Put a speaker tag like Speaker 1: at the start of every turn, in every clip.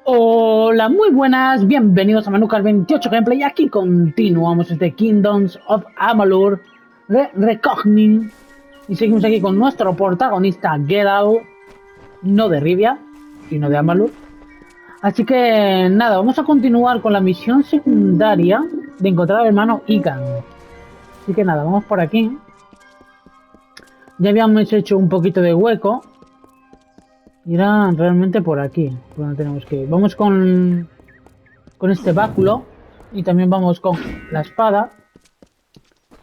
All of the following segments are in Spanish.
Speaker 1: Hola, muy buenas, bienvenidos a Manuka 28 Gameplay. Aquí continuamos este Kingdoms of Amalur Reckoning. Y seguimos aquí con nuestro protagonista Geralt, no de Rivia, sino de Amalur. Así que nada, vamos a continuar con la misión secundaria de encontrar al hermano Ikan. Así que nada, vamos por aquí. Ya habíamos hecho un poquito de hueco. Y era realmente por aquí, por donde tenemos que ir. Vamos con este báculo. Y también vamos con la espada.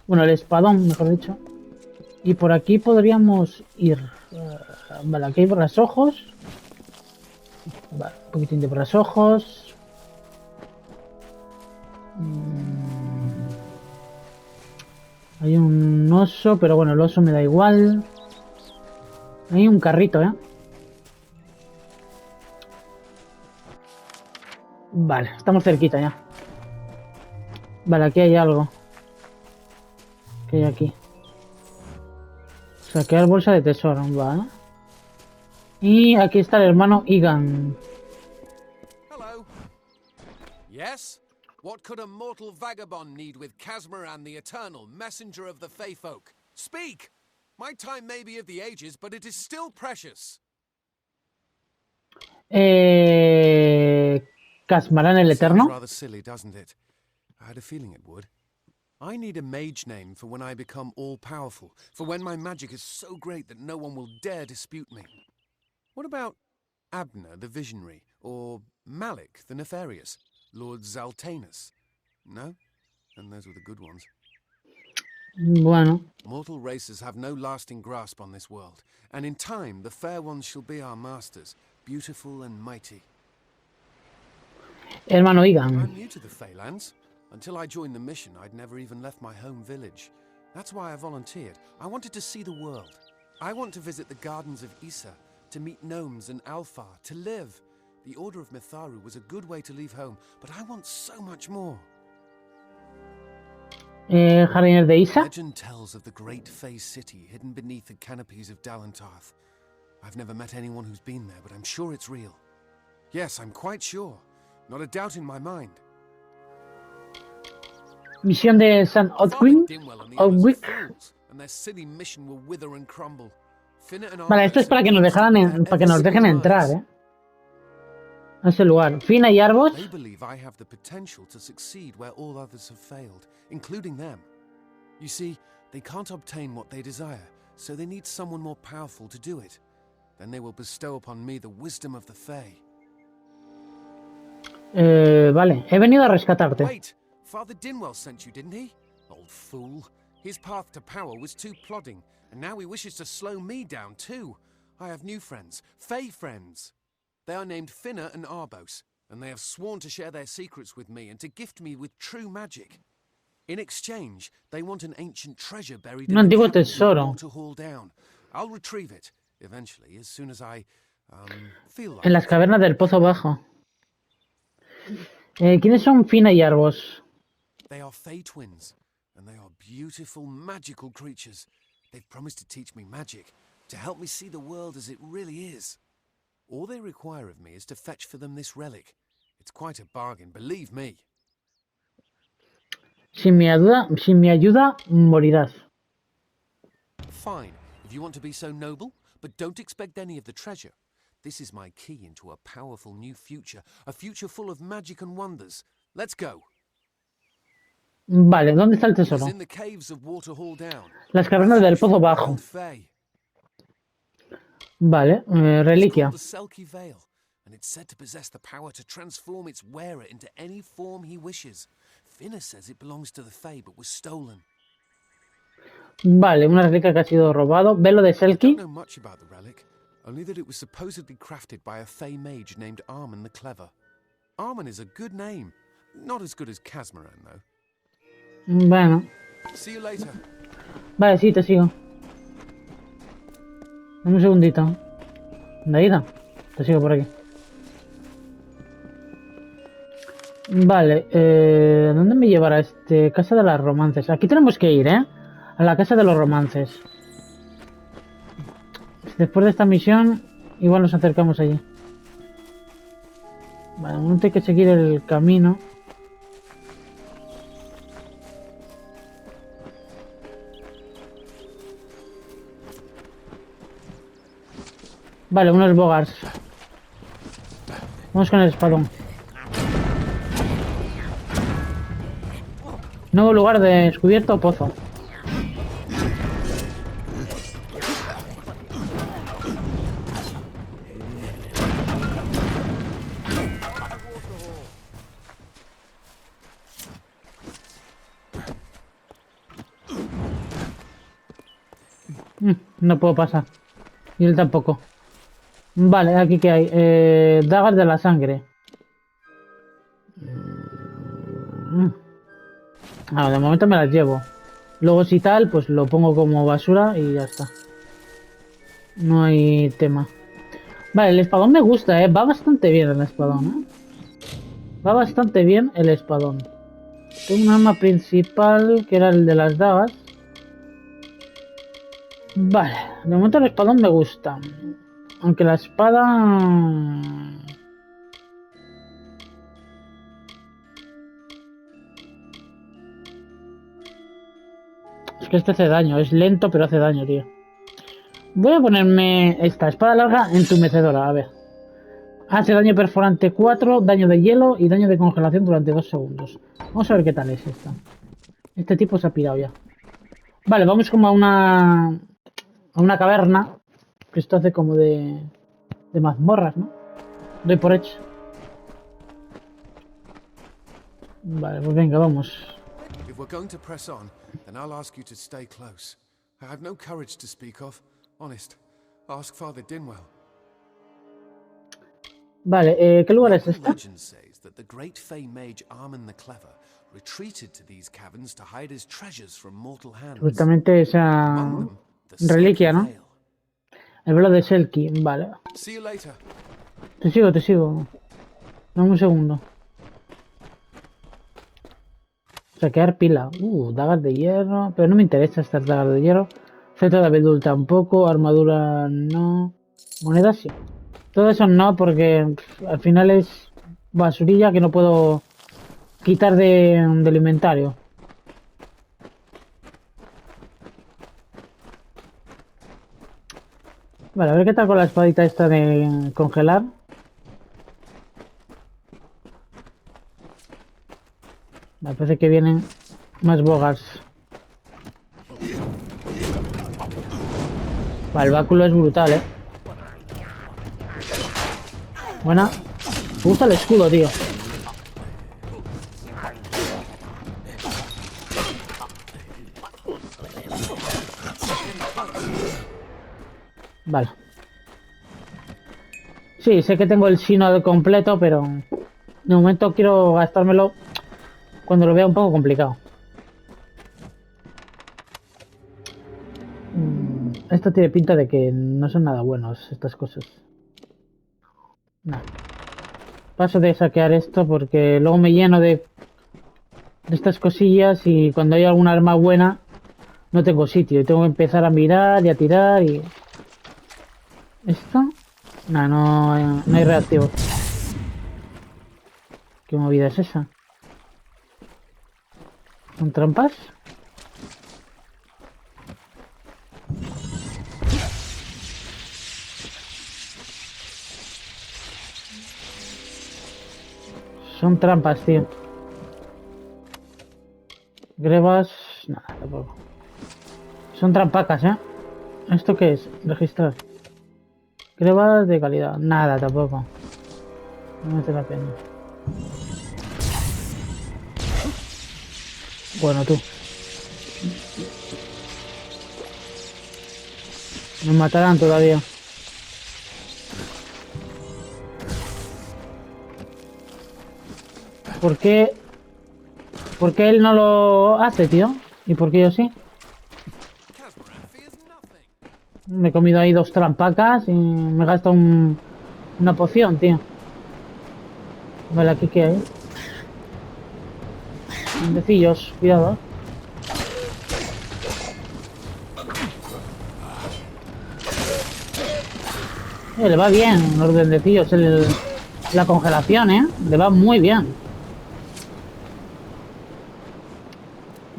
Speaker 1: Bueno, el espadón, mejor dicho. Y por aquí podríamos ir. Vale, aquí hay por los ojos. Vale, un poquitín de por los ojos. Hay un oso, pero bueno, el oso me da igual. Hay un carrito, ¿eh? Vale, estamos cerquita ya. Vale, aquí hay algo. ¿Qué hay aquí? Saquear bolsa de tesoro, vale. Y aquí está el hermano Igan.
Speaker 2: Hello. Yes? What could a mortal vagabond need with Casmaran the Eternal, messenger of the Fey folk? Speak! My time may be of the ages, but it is still precious.
Speaker 1: Casmarán el
Speaker 2: Seems
Speaker 1: Eterno.
Speaker 2: rather silly, doesn't it? I had a feeling it would. I need a mage name for when I become all-powerful, for when my magic is so great that no one will dare dispute me. What about Abner the Visionary, or Malik the Nefarious, Lord Zaltanus? No? And those were the good ones.
Speaker 1: Bueno.
Speaker 2: Mortal races have no lasting grasp on this world, and in time the fair ones shall be our masters, beautiful and mighty.
Speaker 1: Hermano Igan.
Speaker 2: I'm new to the Feylands. Until I joined the mission, I'd never even left my home village. That's why I volunteered. I wanted to see the world. I want to visit the gardens of Issa, to meet gnomes and Alfar, to live. The Order of Mitharu was a good way to leave home, but I want so much more.
Speaker 1: Jardines de Issa.
Speaker 2: Legend tells of the great Fey city hidden beneath the canopies of Dalentarth. I've never met anyone who's been there, but I'm sure it's real. Yes, I'm quite sure. Not a doubt in my mind.
Speaker 1: Misión de San Otwin.
Speaker 2: And their silly mission will wither and crumble.
Speaker 1: Vale, esto es para que nos dejaran para que nos dejen entrar, a ese lugar. Fina y Arbos.
Speaker 2: They believe I have the potential to succeed where all others have failed, including them. You see, they can't obtain what they desire, so they need someone more powerful to do it. Then they will bestow upon me the wisdom of the Fae.
Speaker 1: Vale, he venido a rescatarte.
Speaker 2: Wait, Father Dinwell sent you, didn't he? Old fool. His path to power was too plodding, and now he wishes to slow me down too. I have new friends, Fae friends. They are named Finna and Arbos, and they have sworn to share their secrets with me and to gift me with true magic. In exchange, they want an ancient treasure buried in the Water Hall down. I'll retrieve it, eventually, as soon as I, feel like
Speaker 1: En las cavernas del Pozo Bajo. ¿Quiénes son Fina y Arbos?
Speaker 2: They are Fae twins, and they are beautiful, magical creatures. They've promised to teach me magic, to help me see the world as it really is. All they require of me is to fetch for them this relic. It's quite a bargain, believe me.
Speaker 1: Sin mi ayuda, morirás.
Speaker 2: Fine, if you want to be so noble, but don't expect any of the treasure. This is my key into a powerful new future, a future full of magic and wonders. Let's go.
Speaker 1: Vale, ¿dónde está el tesoro?
Speaker 2: In the caves of Water Hall down.
Speaker 1: Las cavernas del Pozo Bajo. Vale, reliquia.
Speaker 2: The Selkie Veil, and it's said to possess the power to transform its wearer into any form he wishes. Finna says it belongs to the Fae, but was stolen.
Speaker 1: Vale, una reliquia que ha sido robado. Velo de Selkie.
Speaker 2: I don't know much about the relic, only that it was supposedly crafted by a Fae mage named Armen the Clever. Armen is a good name, not as good as Casmaran though.
Speaker 1: Bueno.
Speaker 2: See you later.
Speaker 1: Vale, sí, te sigo. Dame un segundito. ¿De ida? Te sigo por aquí. Vale, ¿dónde me llevará este? Casa de las romances. Aquí tenemos que ir, A la casa de los romances. Después de esta misión, igual nos acercamos allí. Vale, no hay que seguir el camino. Vale, unos bogars. Vamos con el espadón. Nuevo lugar de descubierto, pozo. No puedo pasar. Y él tampoco. Vale, aquí que hay. Dagas de la sangre. De momento me las llevo. Luego si tal, pues lo pongo como basura y ya está. No hay tema. Vale, el espadón me gusta, va bastante bien el espadón, Va bastante bien el espadón. Tengo un arma principal que era el de las dagas. Vale, de momento el espadón me gusta. Aunque la espada... Es que este hace daño, es lento pero hace daño, tío. Voy a ponerme esta espada larga entumecedora, a ver. Hace daño perforante 4, daño de hielo y daño de congelación durante 2 segundos. Vamos a ver qué tal es esta. Este tipo se ha pirado ya. Vale, vamos como a una caverna. Que esto hace como de mazmorras, ¿no? Doy por hecho. Vale, pues venga, vamos.
Speaker 2: If we're going to press on, then I'll ask you to stay close. I have no courage to speak of. Honest. Ask Father Dinwell.
Speaker 1: Vale, ¿qué lugar es este?
Speaker 2: Legend says that the great Fey mage Armin the Clever retreated to these caverns to hide his treasures from mortal hands.
Speaker 1: Justamente esa reliquia, ¿no? El velo de Selkie, vale.
Speaker 2: See you later.
Speaker 1: Te sigo. Dame un segundo. Saquear pila. Dagas de hierro. Pero no me interesa estas dagas de hierro. Feto de abedul tampoco. Armadura no. Monedas sí. Todo eso no, porque al final es basurilla que no puedo quitar del inventario. Vale, a ver qué tal con la espadita esta de congelar. Me parece que vienen más bogas. Vale, el báculo es brutal, Buena. Me gusta el escudo, tío. Vale. Sí, sé que tengo el sino completo, pero de momento quiero gastármelo cuando lo vea un poco complicado. Esto tiene pinta de que no son nada buenos estas cosas. No. Paso de saquear esto porque luego me lleno de estas cosillas y cuando hay alguna arma buena no tengo sitio y tengo que empezar a mirar y a tirar y... ¿Esto? No hay reactivo. ¿Qué movida es esa? ¿Son trampas? Son trampas, tío. Grebas... Nada, tampoco. Son trampacas, ¿Esto qué es? Registrar. Grebas de calidad. Nada, tampoco. No merece la pena. Bueno, tú. Nos matarán todavía. ¿Por qué? ¿Por qué él no lo hace, tío? ¿Y por qué yo sí? Me he comido ahí 2 trampacas y me gasto una poción, tío. Vale, aquí qué hay. Duendecillos, cuidado. Le va bien los duendecillos. La congelación, le va muy bien.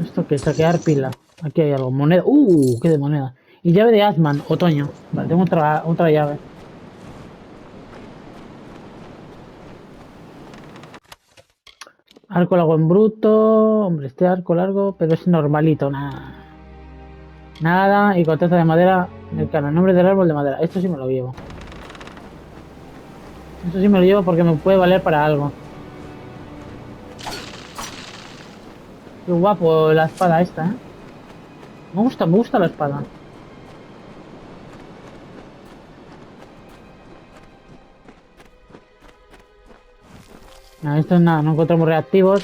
Speaker 1: ¿Esto qué? Saquear pila. Aquí hay algo. Moneda. ¿Qué de moneda? Y llave de Asman, otoño. Vale, tengo otra llave. Arco largo en bruto. Hombre, este arco largo, pero es normalito, nada. Nada, y corteza de madera cercana. Nombre del árbol de madera. Esto sí me lo llevo. Esto sí me lo llevo porque me puede valer para algo. Qué guapo la espada esta, ¿eh? Me gusta la espada. No, esto es nada, no encontramos reactivos.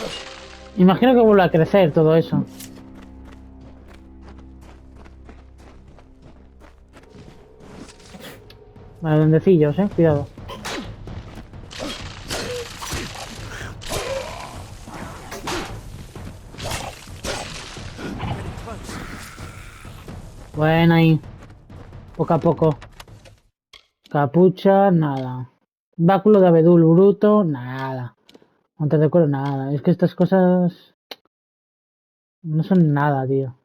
Speaker 1: Imagino que vuelve a crecer todo eso. Vale, duendecillos, cuidado. Bueno, ahí. Poco a poco. Capucha, nada. Báculo de abedul bruto, nada. Montes de cuero, nada. Es que estas cosas no son nada, tío.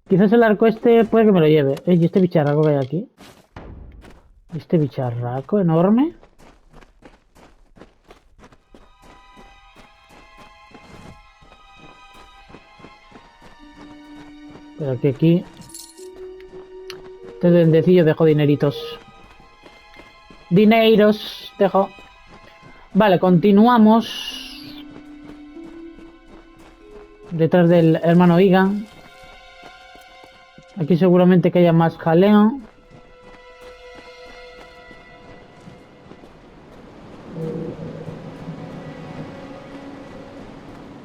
Speaker 1: Quizás el arco este puede que me lo lleve. ¿Y este bicharraco que hay aquí? ¿Este bicharraco enorme? Pero que aquí... Este duendecillo dejo dineritos. Dineiros, dejo. Vale, continuamos. Detrás del hermano Igan. Aquí seguramente que haya más jaleo.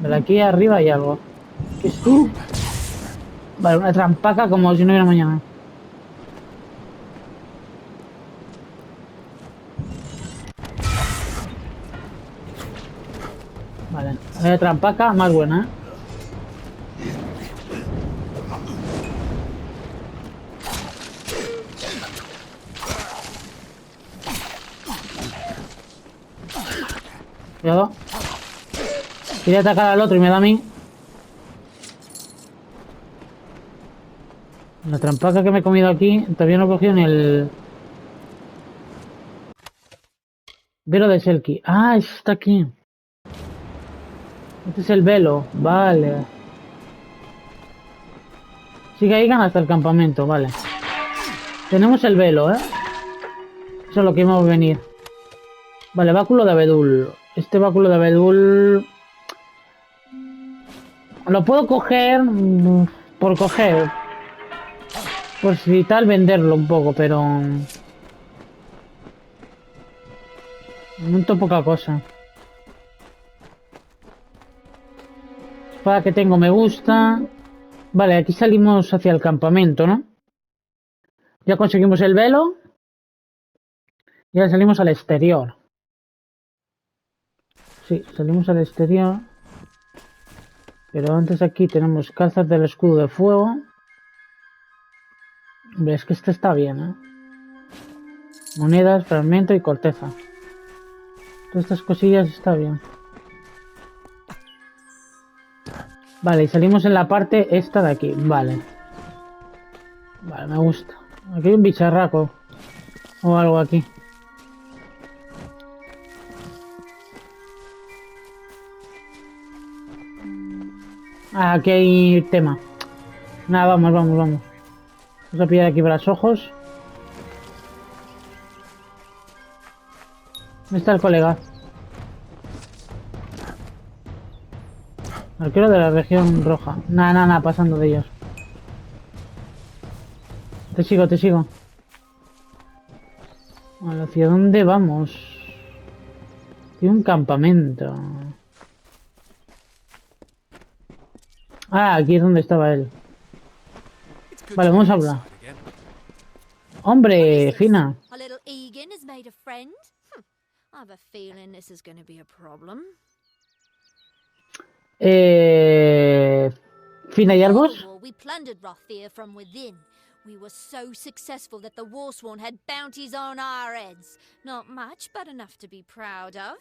Speaker 1: Pero aquí arriba hay algo. ¿Qué es tú? Vale, una trampaca como si no hubiera mañana. Vale, hay trampaca más buena, ¿eh? Cuidado. Quería atacar al otro y me da a mí. La trampaca que me he comido aquí, todavía no he cogido ni el... Velo de Selkie. Ah, está aquí. Este es el velo. Vale. Sigue ahí hasta el campamento, vale. Tenemos el velo, ¿eh? Eso es lo que íbamos a venir. Vale, báculo de abedul. Este báculo de abedul... Lo puedo coger por coger. Por si tal venderlo un poco, pero... Monto poca cosa. Espada que tengo me gusta. Vale, aquí salimos hacia el campamento, ¿no? Ya conseguimos el velo. Y ahora salimos al exterior. Sí, salimos al exterior. Pero antes aquí tenemos calzas del escudo de fuego. Hombre, es que este está bien, ¿eh? Monedas, fragmento y corteza. Todas estas cosillas está bien. Vale, y salimos en la parte esta de aquí. Vale. Vale, me gusta. Aquí hay un bicharraco. O algo aquí. Ah, aquí hay tema. Nada, vamos. Vamos a pillar aquí para los ojos. ¿Dónde está el colega? Arquero de la región roja. Nada, pasando de ellos. Te sigo. Vale, ¿hacia dónde vamos? Tiene un campamento. Ah, aquí es donde estaba él. Vale, vamos a hablar. Hombre, Fina.
Speaker 3: A little Egan has made a friend. I have a feeling this is going to be a problem.
Speaker 1: Fina y Arbos.
Speaker 3: We plundered Rathir from within. We were so successful that the Warsworn had bounties on our heads. Not much, but enough to be proud of.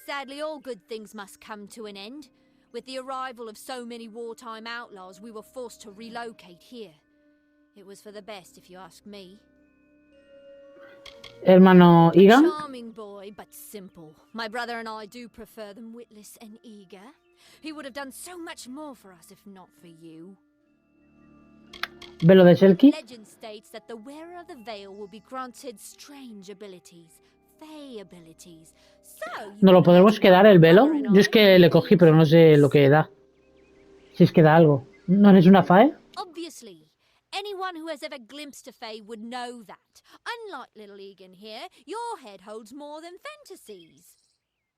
Speaker 3: Sadly, all good things must come to an end. With the arrival of so many wartime outlaws, we were forced to relocate here. It was for the best, if you ask me.
Speaker 1: Hermano Igan.
Speaker 3: Charming boy, but simple. My brother and I do prefer them witless and eager. He would have done so much more for us if not for you.
Speaker 1: Velo de Selkie.
Speaker 3: Legend states that the wearer of the veil will be granted strange abilities, fey abilities. So,
Speaker 1: ¿No lo podemos quedar el velo? Yo es que le cogí, pero no sé lo que da. Si es que da algo. ¿No eres una fae?
Speaker 3: Obviously. Anyone who has ever glimpsed a fae would know that. Unlike little Egan here, your head holds more than fantasies.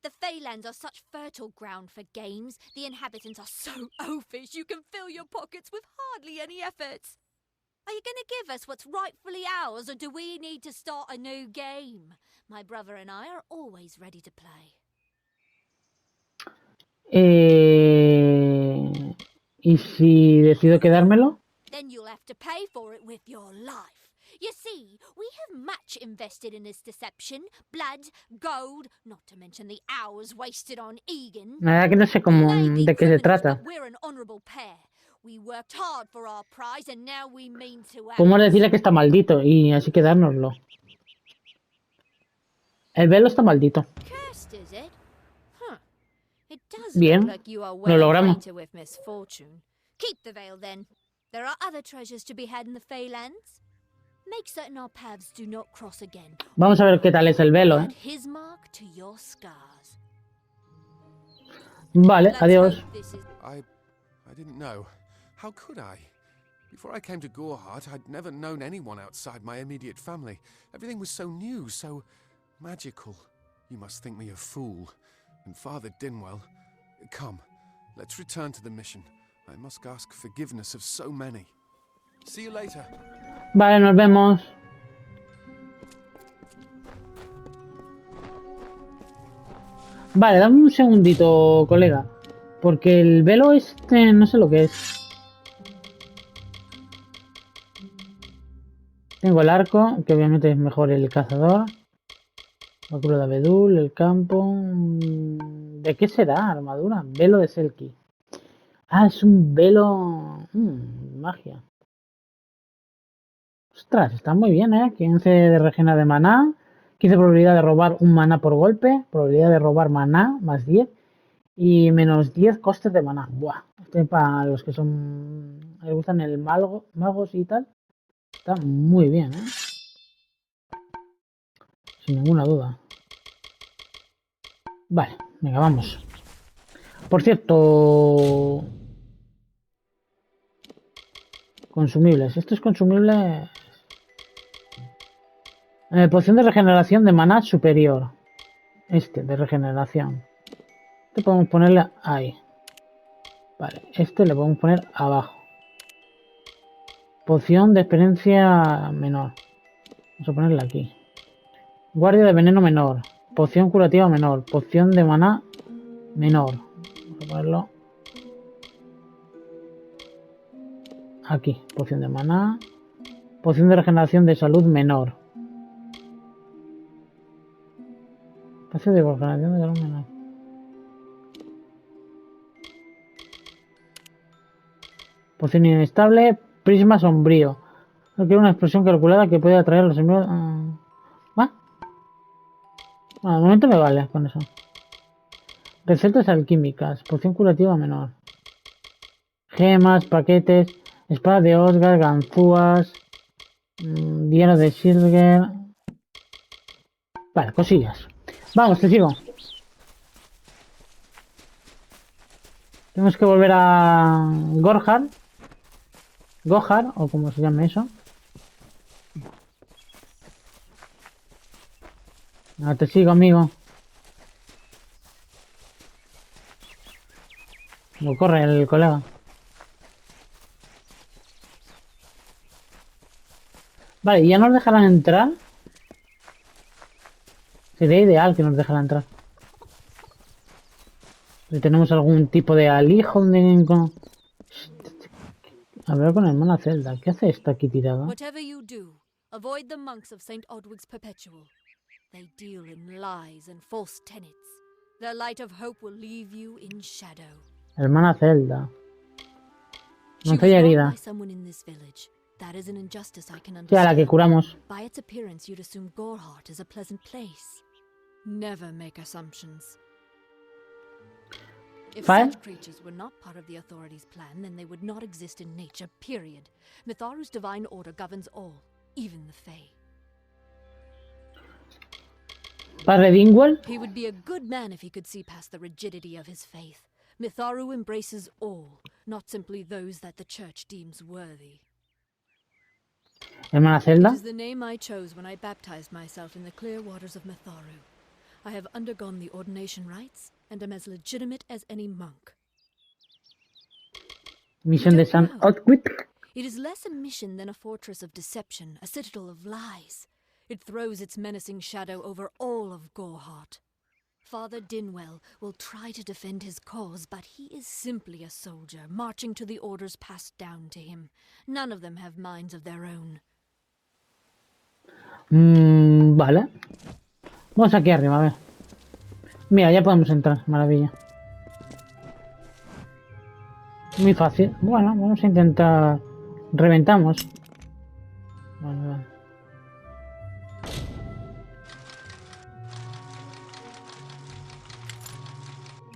Speaker 3: The Feylands are such fertile ground for games. The inhabitants are so oafish you can fill your pockets with hardly any effort. Are you going to give us what's rightfully ours, or do we need to start a new game? My brother and I are always ready to play.
Speaker 1: ¿Y si decido quedármelo?
Speaker 3: Then you'll have to pay for it with your life. You see, we have much invested in this deception. Blood, gold, not to mention the hours wasted on Egan.
Speaker 1: Nada, que no sé cómo, de qué se trata.
Speaker 3: We're an honorable pair. We worked hard for our prize and now we mean to act.
Speaker 1: ¿Cómo decirle que está maldito y así quedárnoslo? El velo está maldito.
Speaker 3: Cursed, is it? Huh. It does
Speaker 1: Bien,
Speaker 3: look like you are
Speaker 1: lo
Speaker 3: well
Speaker 1: logramos.
Speaker 3: acquainted with misfortune. Keep the veil then. There are other treasures to be had in the Feylands. Make certain our paths do not cross again.
Speaker 1: Vamos a ver qué tal es el velo,
Speaker 3: Add his mark to your scars.
Speaker 1: Vale,
Speaker 3: Let's
Speaker 1: adiós.
Speaker 3: hope this is-
Speaker 2: I didn't know. How could I? Before I came to Gorhart, I'd never known anyone outside my immediate family. Everything was so new, so magical. You must think me a fool. And Father Dinwell... Come, let's return to the mission. I must ask forgiveness of so many. See you later.
Speaker 1: Vale, nos vemos. Vale, dame un segundito, colega. Porque el velo este no sé lo que es. Tengo el arco, que obviamente es mejor el cazador. La cura de abedul, el campo. ¿De qué será? Armadura. Velo de Selkie. Ah, es un velo. Magia. Ostras, está muy bien, ¿eh? 15 de regena de maná. 15 probabilidad de robar un maná por golpe. Probabilidad de robar maná, más 10. Y menos 10 costes de maná. Buah. Este para los que son. Les gustan el magos y tal. Está muy bien, ¿eh? Sin ninguna duda. Vale, venga, vamos. Por cierto... Consumibles. Esto es consumible... poción de regeneración de maná superior. Este, de regeneración. Este podemos ponerle ahí. Vale, este le podemos poner abajo. Poción de experiencia menor. Vamos a ponerla aquí. Guardia de veneno menor. Poción curativa menor. Poción de maná menor. Vamos a ponerlo aquí. Poción de maná. Poción de regeneración de salud menor. Poción de regeneración de salud menor. Poción inestable. Prisma sombrío. Requiere una explosión calculada que puede atraer a los enemigos. Bueno, de momento me vale con eso. Recetas alquímicas. Poción curativa menor. Gemas, paquetes. Espada de Osgar, ganzúas. Diario de Silver. Vale, cosillas. Vamos, te sigo. Tenemos que volver a Gorhart. Gohar, o como se llame eso. No, te sigo, amigo. No corre el colega. Vale, ¿ya nos dejarán entrar? Sería ideal que nos dejaran entrar. Si tenemos algún tipo de alijo donde... Hablar con la hermana Zelda. ¿Qué hace esta aquí tirada?
Speaker 3: Whatever you do, avoid the monks of St. Odwig's Perpetual. They deal in lies and false tenets. Their light of hope will leave you in shadow.
Speaker 1: Hermana Zelda.
Speaker 3: She was
Speaker 1: Doncella
Speaker 3: wronged
Speaker 1: herida.
Speaker 3: by someone in this village. That is an injustice I can
Speaker 1: Sí, a la que
Speaker 3: understand.
Speaker 1: curamos.
Speaker 3: By its appearance, you'd assume Goreheart is a pleasant place. Never make assumptions. If
Speaker 1: Fine.
Speaker 3: such creatures were not part of the authorities' plan, then they would not exist in nature, period. Mitharu's divine order governs all, even the Fae.
Speaker 1: Padre Dingwell.
Speaker 3: He would be a good man if he could see past the rigidity of his faith. Mitharu embraces all, not simply those that the church deems worthy.
Speaker 1: Hermana
Speaker 3: It
Speaker 1: Zelda.
Speaker 3: is the name I chose when I baptized myself in the clear waters of Mitharu. I have undergone the ordination rites and am as legitimate as any monk.
Speaker 1: Misión de San Otwit.
Speaker 3: It is less a mission than a fortress of deception, a citadel of lies. It throws its menacing shadow over all of Goreheart. Father Dinwell will try to defend his cause, but he is simply a soldier, marching to the orders passed down to him. None of them have minds of their own.
Speaker 1: Vale. Vamos aquí arriba, a ver. Mira, ya podemos entrar. Maravilla. Muy fácil. Bueno, vamos a intentar... Reventamos. Vale.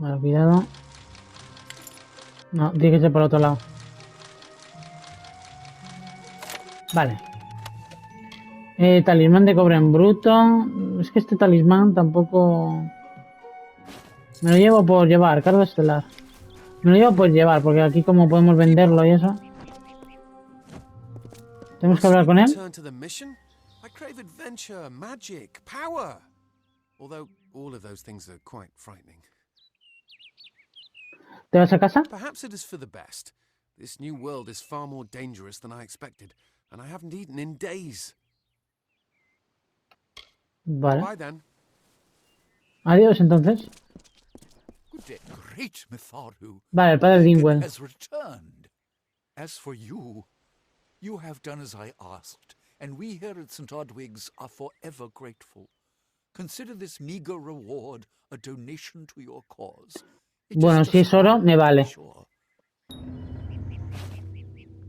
Speaker 1: Vale, cuidado. No, tiene que ser por otro lado. Vale. Talismán de cobre en bruto. Es que este talismán tampoco... Me lo llevo por llevar, carga estelar. Me lo llevo por llevar, porque aquí como podemos venderlo y eso. Tenemos que hablar con él.
Speaker 2: Return to the mission? I crave adventure, magic, power. Although all of those things are quite frightening.
Speaker 1: ¿Te vas a casa?
Speaker 2: Perhaps it is for the best. This new world is far more dangerous than I expected, and I haven't eaten in days.
Speaker 1: Vale.
Speaker 2: Bye then.
Speaker 1: Adiós entonces.
Speaker 4: Good day, great Mitharu.
Speaker 1: Vale, el padre
Speaker 4: Egan
Speaker 1: Dingwell.
Speaker 4: has returned. As for you, you have done as I asked, and we here at St. Odwig's are forever grateful. Consider this meager reward a donation to your cause. It
Speaker 1: Bueno,
Speaker 4: is
Speaker 1: si
Speaker 4: just
Speaker 1: es oro,
Speaker 4: one,
Speaker 1: me vale.
Speaker 4: sure.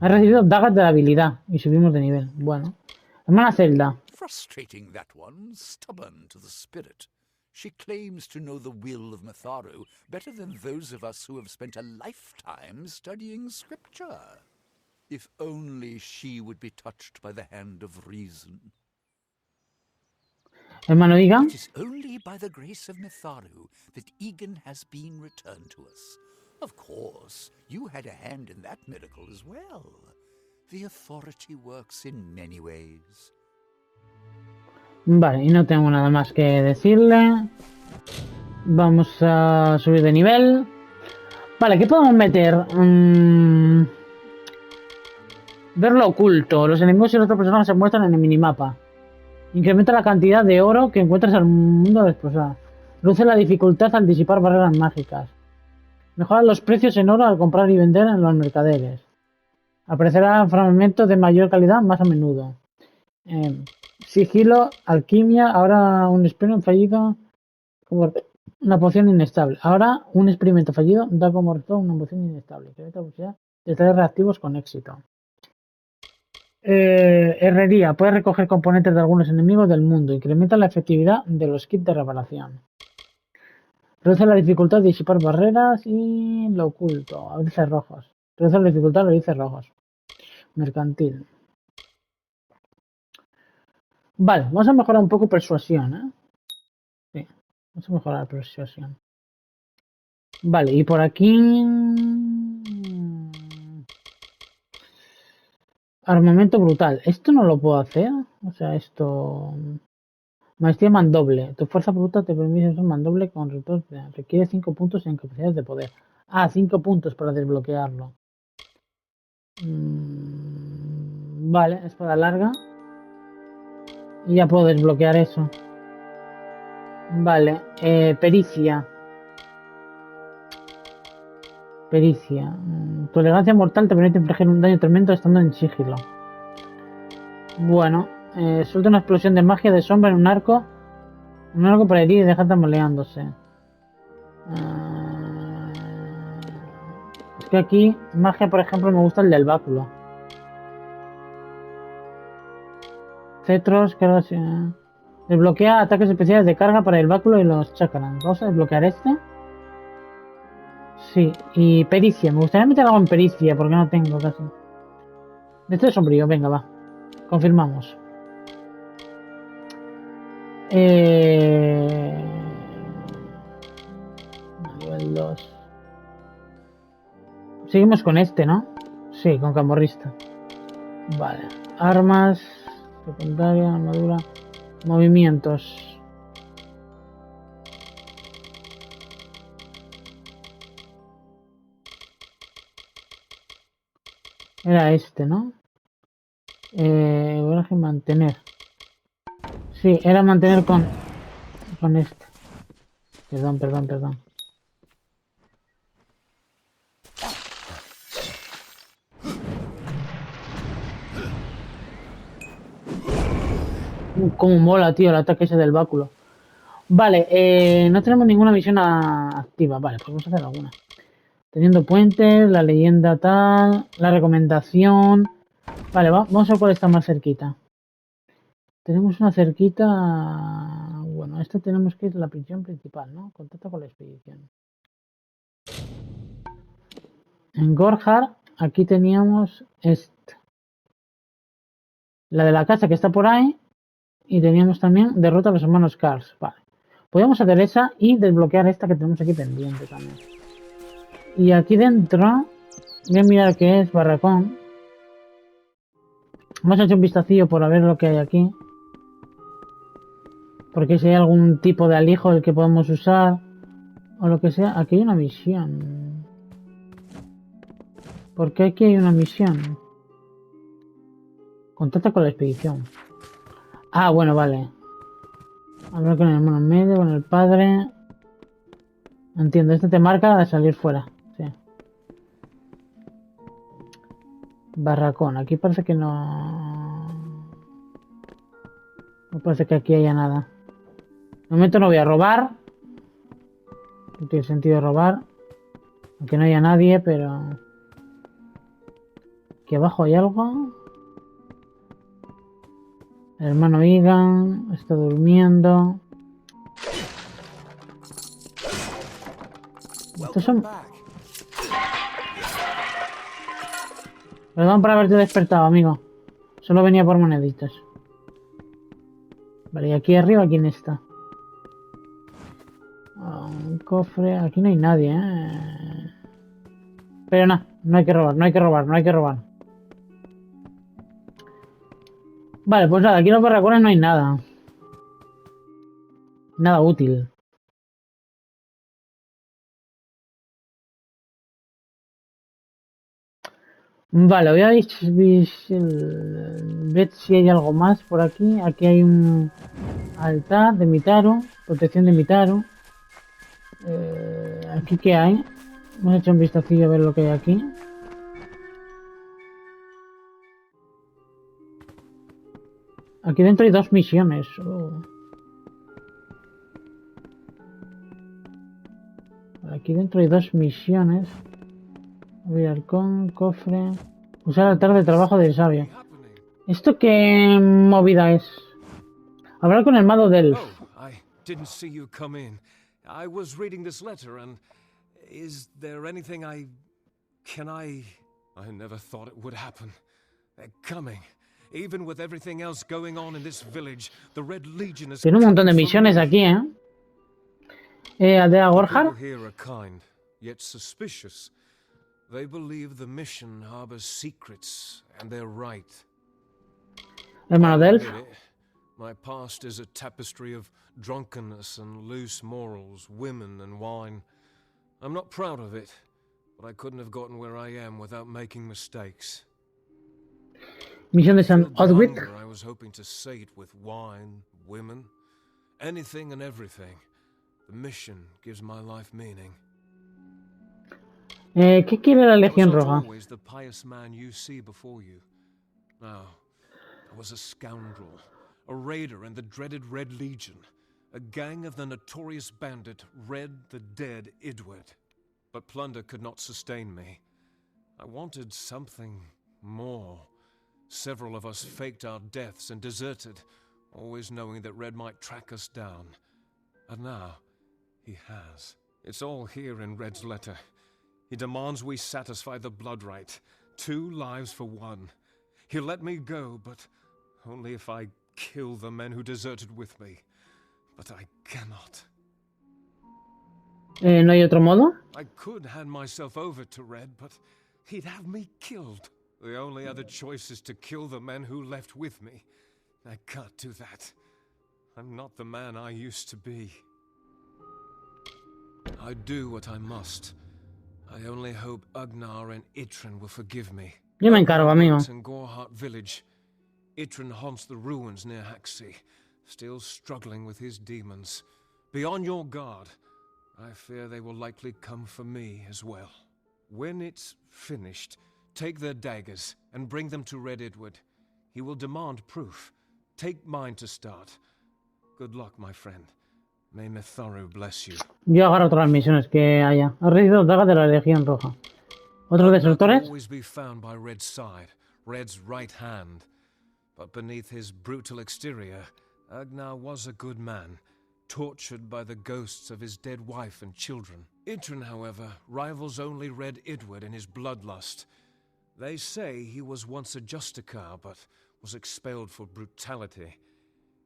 Speaker 1: Has recibido dagas de la habilidad y subimos de nivel. Bueno. Hermana Zelda.
Speaker 4: Frustrating, that one, stubborn to the spirit. She claims to know the will of Mitharu better than those of us who have spent a lifetime studying scripture. If only she would be touched by the hand of reason.
Speaker 1: Hermano Iga.
Speaker 4: It is only by the grace of Mitharu that Egan has been returned to us. Of course, you had a hand in that miracle as well. The authority works in many ways.
Speaker 1: Vale, y no tengo nada más que decirle. Vamos a subir de nivel. Vale, ¿qué podemos meter? Ver lo oculto. Los enemigos y los otros personajes se muestran en el minimapa. Incrementa la cantidad de oro que encuentras al mundo de explorar. Reduce la dificultad al disipar barreras mágicas. Mejora los precios en oro al comprar y vender en los mercaderes. Aparecerá fragmentos de mayor calidad más a menudo. Sigilo, alquimia, ahora un experimento fallido como una poción inestable. Ahora un experimento fallido da como resultado una poción inestable. Incrementa la posibilidad de traer reactivos con éxito. Herrería, puedes recoger componentes de algunos enemigos del mundo. Incrementa la efectividad de los kits de reparación. Reduce la dificultad de disipar barreras y lo oculto. Abrir cerrojos. Reduce la dificultad de abrir cerrojos. Mercantil. Vale, vamos a mejorar un poco persuasión, ¿eh? Sí, vamos a mejorar persuasión. Vale, y por aquí... Armamento brutal. Esto no lo puedo hacer. O sea, esto... Maestría mandoble. Tu fuerza bruta te permite usar mandoble con retos. Requiere 5 puntos en capacidades de poder. Ah, 5 puntos para desbloquearlo. Vale, espada larga. Y ya puedo desbloquear eso. Vale, pericia. Pericia. Tu elegancia mortal te permite infligir un daño tremendo estando en sigilo. Bueno, suelta una explosión de magia de sombra en un arco. Un arco para herir y dejar tambaleándose. Es que aquí, magia, por ejemplo, me gusta el del báculo. Cetros, cargas. Desbloquea ataques especiales de carga para el báculo y los chakrans. Vamos a desbloquear este. Sí, y pericia. Me gustaría meter algo en pericia porque no tengo casi. Este es sombrío, venga, va. Confirmamos. Nivel 2. Seguimos con este, ¿no? Sí, con camorrista. Vale. Armas. Secundaria, armadura. Movimientos. Era este, ¿no? Voy a mantener. Sí, era mantener con este. Perdón. Cómo mola, tío, el ataque ese del báculo. Vale, no tenemos ninguna misión activa. Vale, pues vamos a hacer alguna. Teniendo puentes, la leyenda tal, la recomendación. Vale, vamos a ver cuál está más cerquita. Tenemos una cerquita. Bueno, esta tenemos que ir a la prisión principal, ¿no? Contacta con la expedición. En Gorjar, aquí teníamos esta. La de la casa que está por ahí. Y teníamos también derrota a los hermanos Cars. Vale. Podemos hacer esa y desbloquear esta que tenemos aquí pendiente también. Y aquí dentro, voy a mirar qué es barracón. Vamos a echar un vistacillo por ver lo que hay aquí. Porque si hay algún tipo de alijo el que podemos usar. O lo que sea. Aquí hay una misión. ¿Por qué aquí hay una misión? Contacta con la expedición. Ah, bueno, vale. Hablar con el hermano en medio, con el padre. Entiendo, este te marca de salir fuera. Sí. Barracón, aquí parece que no... No parece que aquí haya nada. De momento no voy a robar. No tiene sentido robar. Aunque no haya nadie, pero... Aquí abajo hay algo. El hermano Egan está durmiendo. Estos son... Perdón por haberte despertado, amigo. Solo venía por moneditas. Vale, y aquí arriba, ¿quién está? Un cofre. Aquí no hay nadie, ¿eh? Pero no hay que robar. Vale, pues nada, aquí en los barracones no hay nada. Nada útil. Vale, voy a ver si hay algo más por aquí. Aquí hay un altar de Mitaru, protección de Mitaru. ¿Aquí qué hay? Vamos a echar un vistacillo a ver lo que hay aquí. Aquí dentro hay 2 misiones. Aquí dentro hay 2 misiones. Abrir halcón, cofre. Usar el altar de trabajo del sabio. ¿Esto qué movida es? Hablar con el mago del...
Speaker 2: Oh, I didn't see you come in. I was reading this letter and... Is there anything Can I never thought it would happen. They're coming. Even with everything else going on in this village, the Red Legion is
Speaker 1: Tiene un montón de
Speaker 2: coming for
Speaker 1: misiones
Speaker 2: me.
Speaker 1: aquí, Aldea Gorjar.
Speaker 2: People here are kind, yet suspicious. They believe the mission harbors secrets, and they're right.
Speaker 1: Hermano
Speaker 2: I'll
Speaker 1: del...
Speaker 2: admit it, my past is a tapestry of drunkenness and loose morals, women and wine. I'm not proud of it, but I couldn't have gotten where I am without making mistakes.
Speaker 1: Misión de San
Speaker 2: Filled with
Speaker 1: Odwit.
Speaker 2: hunger, I was hoping to sate with wine, women, anything and everything. The mission gives my life meaning.
Speaker 1: ¿Qué quiere la
Speaker 2: I was
Speaker 1: Legión
Speaker 2: not
Speaker 1: Roja?
Speaker 2: always the pious man you see before you. No, I was a scoundrel, a raider in the dreaded Red Legion, a gang of the notorious bandit Red the Dead Idward. But plunder could not sustain me. I wanted something more. Several of us faked our deaths and deserted, always knowing that Red might track us down. And now, he has. It's all here in Red's letter. He demands we satisfy the blood rite. 2 lives for 1. He'll let me go, but only if I kill the men who deserted with me. But I cannot.
Speaker 1: ¿No hay otro modo?
Speaker 2: I could hand myself over to Red, but he'd have me killed. The only other choice is to kill the men who left with me. I can't do that. I'm not the man I used to be. I do what I must. I only hope Ugnar and Itrin will forgive me.
Speaker 1: Yo me encargo,
Speaker 2: Ugnar
Speaker 1: amigo.
Speaker 2: works in Gorhart village. Itrin haunts the ruins near Haxi, still struggling with his demons. Be on your guard. I fear they will likely come for me as well. When it's finished, take their daggers and bring them to Red Idward. He will demand proof. Take mine to start. Good luck, my friend. May Mitharu bless you.
Speaker 1: Yo agarro otras misiones que haya. Has recibido dagas de la Legión Roja. ¿Otros
Speaker 2: Ugnar can
Speaker 1: desertores?
Speaker 2: always be found by Red's side, Red's right hand. But beneath his brutal exterior, Ugnar was a good man, tortured by the ghosts of his dead wife and children. Itrin, however, rivals only Red Idward in his bloodlust. They say he was once a Justicar, but was expelled for brutality.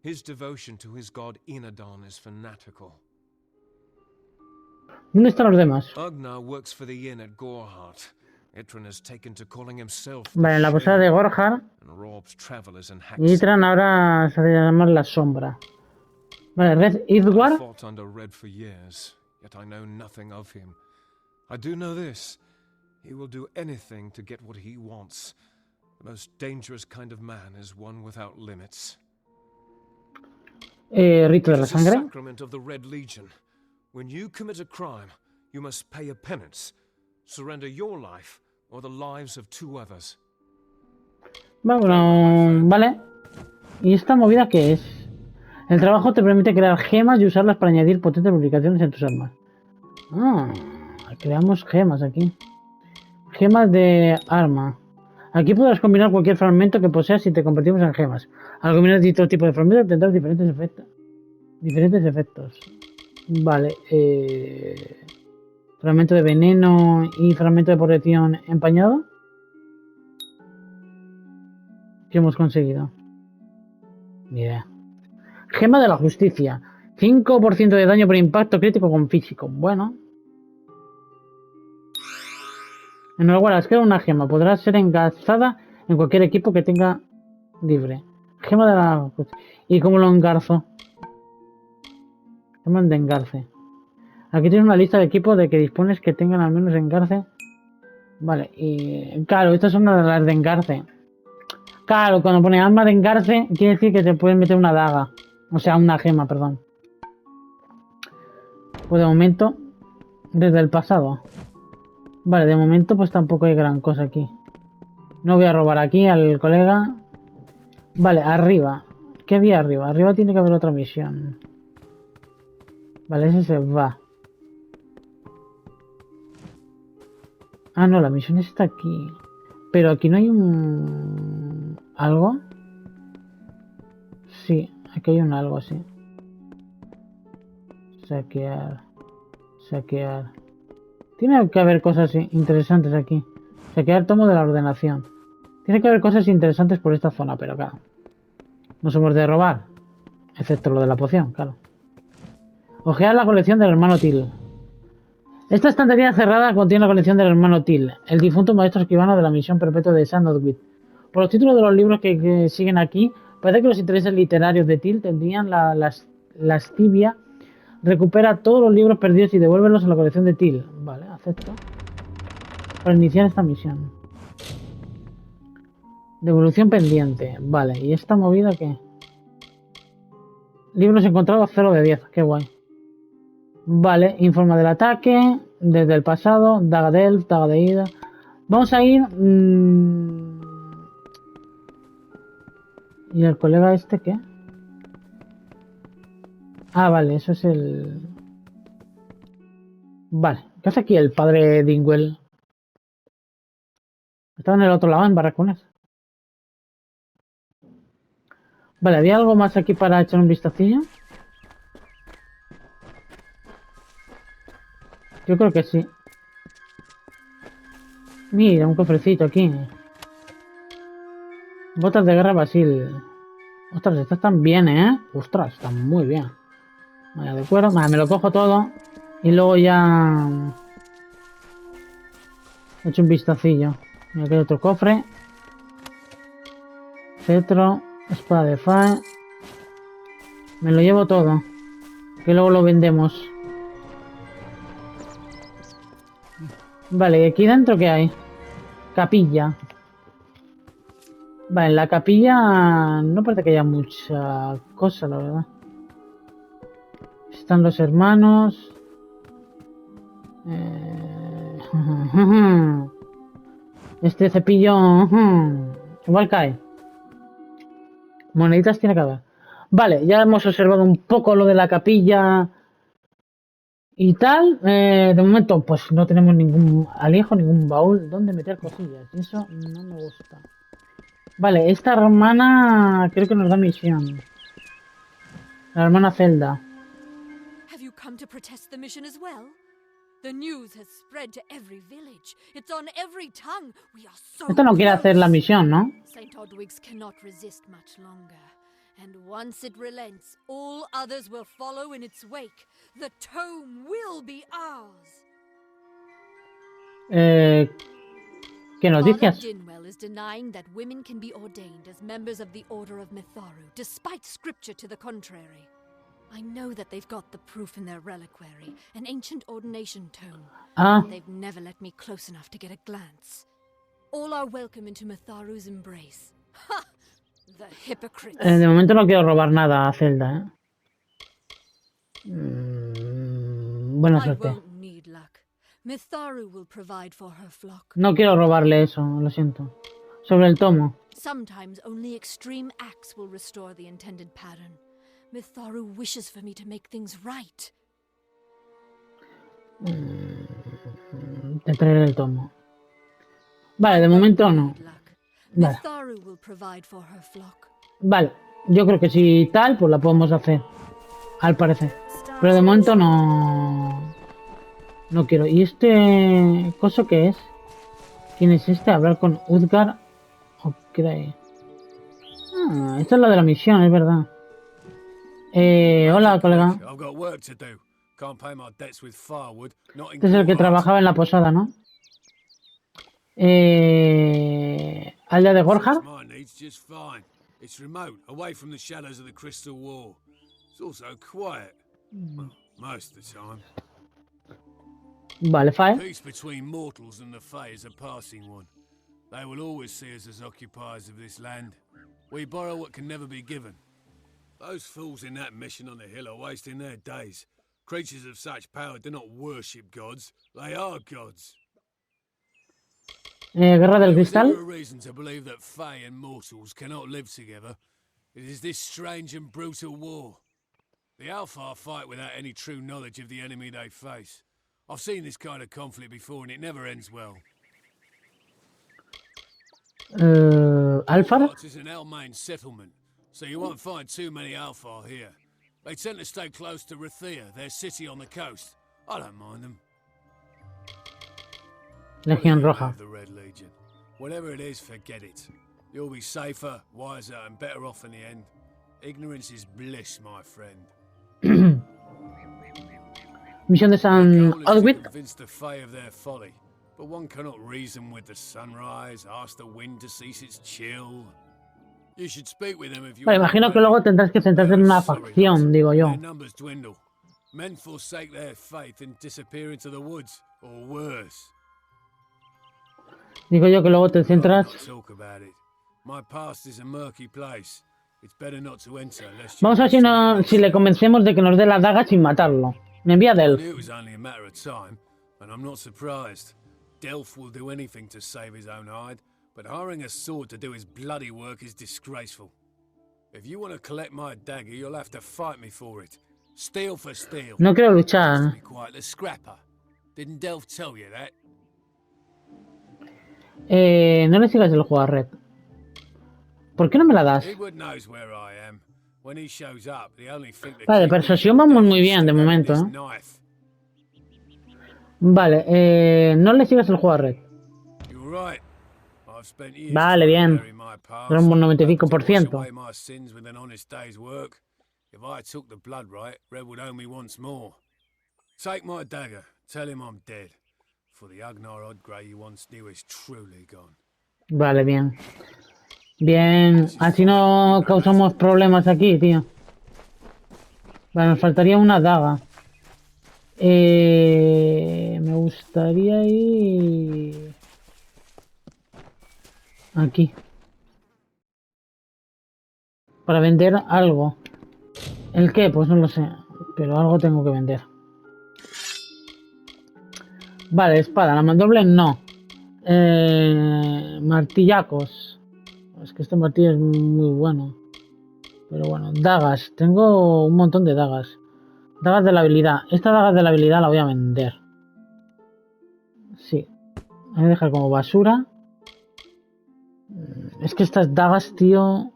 Speaker 2: His devotion to his god Inadon is fanatical.
Speaker 1: ¿Dónde están los demás?
Speaker 2: Ugnar works for the inn at Gorhart. Itrin has taken to calling himself
Speaker 1: Vale, en la posada de Gorhart.
Speaker 2: and robs travelers in
Speaker 1: Y
Speaker 2: Haxi.
Speaker 1: Itran ahora se hace llamar la sombra. Vale, Red
Speaker 2: I
Speaker 1: Idward.
Speaker 2: fought under Red for years, yet I know nothing of him. I do know this. He will do anything to get what he wants. The most dangerous kind of man is one without limits.
Speaker 1: Rito de
Speaker 2: It
Speaker 1: la
Speaker 2: is a
Speaker 1: sangre.
Speaker 2: sacrament of the Red Legion. When you commit a crime, you must pay a penance. Surrender your life or the lives of 2 others.
Speaker 1: Bueno, vale. ¿Y esta movida qué es? El trabajo te permite crear gemas y usarlas para añadir potentes publicaciones en tus armas. Ah, creamos gemas aquí. Gemas de arma. Aquí podrás combinar cualquier fragmento que poseas y te convertimos en gemas. Al combinar distintos tipos de fragmentos tendrás diferentes efectos. Vale. Fragmento de veneno y fragmento de protección empañado. ¿Qué hemos conseguido? Ni idea. Gema de la justicia. 5% de daño por impacto crítico con físico. Bueno. Enhorabuena, has creado una gema. Podrá ser engarzada en cualquier equipo que tenga libre. Gema de la justicia. ¿Y cómo lo engarzo? Gema de engarce. Aquí tienes una lista de equipos de que dispones que tengan al menos engarce. Vale, y claro, estas son las de engarce. Claro, cuando pone arma de engarce, quiere decir que te puedes meter una daga. O sea, una gema, perdón. Pues de momento, desde el pasado. Vale, de momento pues tampoco hay gran cosa aquí. No voy a robar aquí al colega. Vale, arriba. ¿Qué había arriba? Arriba tiene que haber otra misión. Vale, ese se va. Ah, no, la misión está aquí. Pero aquí no hay un... ¿algo? Sí, aquí hay un algo así. Saquear. Saquear. Tiene que haber cosas interesantes aquí. Saquear tomo de la ordenación. Tiene que haber cosas interesantes por esta zona, pero claro. No somos de robar. Excepto lo de la poción, claro. Ojear la colección del hermano Till. Esta estantería cerrada contiene la colección del hermano Till, el difunto maestro escribano de la misión perpetua de Sandwich. Por los títulos de los libros que siguen aquí, parece que los intereses literarios de Till tendrían la lascivia. Recupera todos los libros perdidos y devuélvelos a la colección de Till. Vale, acepto. Para iniciar esta misión. Devolución pendiente. Vale, ¿y esta movida qué? Libros encontrados 0 de 10. Qué guay. Vale, informa del ataque. desde el pasado, daga de elf, daga de ida. Vamos a ir... ¿Y el colega este qué? Ah, vale, eso es el... Vale, ¿qué hace aquí el padre Dingwell? Estaba en el otro lado, en barracones. Vale, ¿había algo más aquí para echar un vistacillo? Yo creo que sí. Mira, un cofrecito aquí. Botas de guerra Basil. Ostras, estas están bien, ¿eh? Ostras, están muy bien. Vale, de acuerdo. Vale, me lo cojo todo. Y luego ya... he hecho un vistacillo. Mira, aquí hay otro cofre. Cetro. Espada de Fae. Me lo llevo todo. Que luego lo vendemos. Vale, ¿y aquí dentro qué hay? Capilla. Vale, en la capilla no parece que haya mucha cosa, la verdad. Están los hermanos. Este cepillo... igual cae. Moneditas tiene que haber. Vale, ya hemos observado un poco lo de la capilla y tal. De momento, pues no tenemos ningún alijo, ningún baúl donde meter cosillas. Y eso no me gusta. Vale, esta hermana creo que nos da misión. La hermana Zelda.
Speaker 3: Have you come to protest the mission as well? The news has spread to every village. It's on every tongue. We are so
Speaker 1: Esta no quiere hacer la misión, ¿no?
Speaker 3: St. Odwig's cannot resist much longer. And once it relents, all others will follow in its wake. The tome will be ours.
Speaker 1: ¿Qué noticias?
Speaker 3: Father Dinwell is denying that women can be ordained as members of the Order of Mitharu, despite scripture to the contrary. I know that they've got the proof in their reliquary, an ancient ordination tome. But they've never let me close enough to get a glance. All are welcome into Mitharu's embrace. Ha! The hypocrites.
Speaker 1: De momento no quiero robar nada a Zelda, ¿eh? Buena suerte.
Speaker 3: Mitharu will provide for her flock.
Speaker 1: No quiero robarle eso, lo siento. Sobre el tomo.
Speaker 3: Sometimes only extreme acts will restore the intended pattern. Mitharu wishes for me to make things right.
Speaker 1: Te traeré el tomo. Vale, de momento no. Vale. Vale, yo creo que si tal, pues la podemos hacer. Al parecer. Pero de momento no... No quiero. ¿Y este coso qué es? ¿Quién es este? Hablar con Udgar. Ok. Ah, esta es la de la misión, es verdad. Hola, colega. Este es el que trabajaba en la posada, ¿no? ¿Aldea de Gorja?
Speaker 2: It's remote, away from the shadows of the Crystal War. It's also quiet. Well, most of the time.
Speaker 1: Vale, Fae.
Speaker 2: Peace between mortals and the Fae is a passing one. They will always see us as occupiers of this land. We borrow what can never be given. Those fools in that mission on the hill are wasting their days. Creatures of such power do not worship gods. They are gods.
Speaker 1: Guerra del Cristal.
Speaker 2: Is there a reason to believe that Fae and mortals cannot live together? It is this strange and brutal war. The Alpha fight without any true knowledge of the enemy they face. I've seen this kind of conflict before and it never ends well.
Speaker 1: Alpha?
Speaker 2: It is an Elmain settlement, so you won't find too many Alpha here. They tend to stay close to Rathir, their city on the coast. I don't mind them.
Speaker 1: Legión Roja.
Speaker 2: The Red Legion. Whatever it is, forget it. You'll be safer, wiser, and better off in the end. Ignorance is bliss, my friend.
Speaker 1: Misión de San Odwig.
Speaker 2: Convince the Fae of their folly, but one cannot reason with the sunrise, ask the wind to cease its chill. You should speak with them if you.
Speaker 1: Vale, imagino que luego tendrás que centrarte en una facción, digo yo.
Speaker 2: Their numbers dwindle. Men forsake their faith and disappear into the woods, or worse.
Speaker 1: Digo yo que luego te centras. Vamos a ver si le convencemos de que nos dé la daga sin matarlo. Me envía de él.
Speaker 2: And I'm not surprised. Delph will do anything to save his own hide, but hiring a sword to do his bloody work is disgraceful. If you want to collect my dagger, you'll have to fight me for it. Steel for steel.
Speaker 1: No quiero
Speaker 2: Has to
Speaker 1: luchar.
Speaker 2: be quite a scrapper. Didn't Delph tell you that?
Speaker 1: No le sigas el juego a Red. ¿Por qué no me la das?
Speaker 2: Edward knows where I am. When he shows up, the only thing to
Speaker 1: Vale,
Speaker 2: keep me
Speaker 1: persuasión
Speaker 2: from
Speaker 1: vamos
Speaker 2: death
Speaker 1: muy
Speaker 2: is
Speaker 1: bien de
Speaker 2: stick having
Speaker 1: momento,
Speaker 2: this
Speaker 1: ¿eh?
Speaker 2: knife.
Speaker 1: Vale, no le sigas el juego a Red.
Speaker 2: You're right. I've spent years
Speaker 1: Vale,
Speaker 2: trying to
Speaker 1: bien.
Speaker 2: bury my past,
Speaker 1: Era un
Speaker 2: hoping to wash
Speaker 1: 95%.
Speaker 2: away my sins with an honest day's work. If I took the blood right, Red would owe me once more. Take my dagger. Tell him I'm dead. For the Agnar Odgrey you once knew is truly gone.
Speaker 1: Vale, bien. Bien, así no causamos problemas aquí, tío. Vale, nos faltaría una daga. Me gustaría ir... aquí. Para vender algo. ¿El qué? Pues no lo sé. Pero algo tengo que vender. Vale, espada. La mandoble no. Martillacos. Es que este martillo es muy bueno. Pero bueno, dagas. Tengo un montón de dagas. Dagas de la habilidad. Esta daga de la habilidad la voy a vender. Sí. Voy a dejar como basura. Es que estas dagas, tío...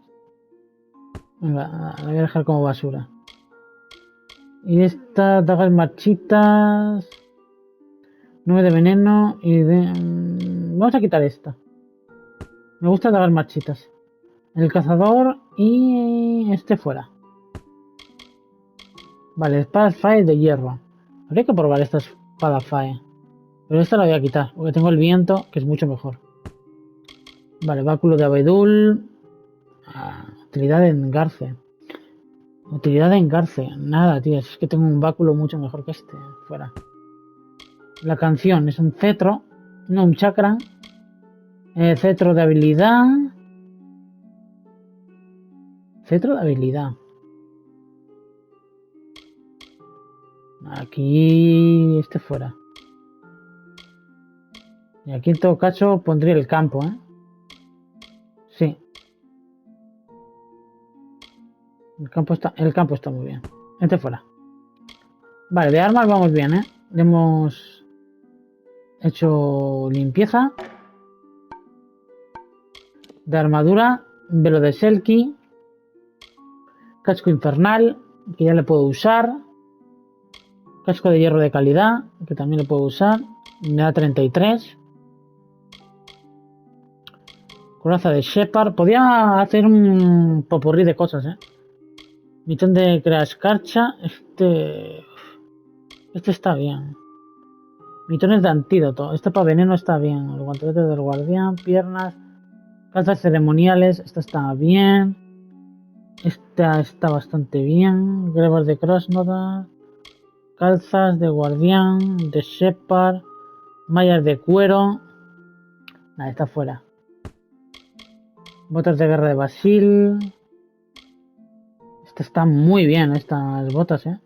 Speaker 1: Venga, la voy a dejar como basura. Y estas dagas marchitas... 9 de veneno y de... Vamos a quitar esta. Me gustan dagas marchitas. El cazador y... este fuera. Vale, espada Fae de hierro. Habría que probar esta espada Fae. Pero esta la voy a quitar, porque tengo el viento, que es mucho mejor. Vale, báculo de abedul. Utilidad de engarce. Utilidad de engarce. Nada, tío, es que tengo un báculo mucho mejor que este. Fuera. La canción es un cetro. No, un chakra. Cetro de habilidad. Cetro de habilidad. Aquí... este fuera. Y aquí en todo caso pondría el campo, ¿eh? Sí. El campo está muy bien. Este fuera. Vale, de armas vamos bien, ¿eh? Le hemos hecho limpieza. De armadura, velo de Selkie. Casco infernal, que ya le puedo usar. Casco de hierro de calidad, que también le puedo usar. Me da 33. Coraza de Shepard. Podía hacer un popurrí de cosas, ¿eh? Mitón de crear escarcha. Este está bien. Mitones de antídoto. Este para veneno está bien. El guantelete del guardián. Piernas. Calzas ceremoniales. Esta está bien. Esta está bastante bien. Grebas de Krasnodar. Calzas de guardián. De Shepard. Mallas de cuero. Nada, está fuera. Botas de guerra de Basil. Esta está muy bien, estas botas, ¿eh?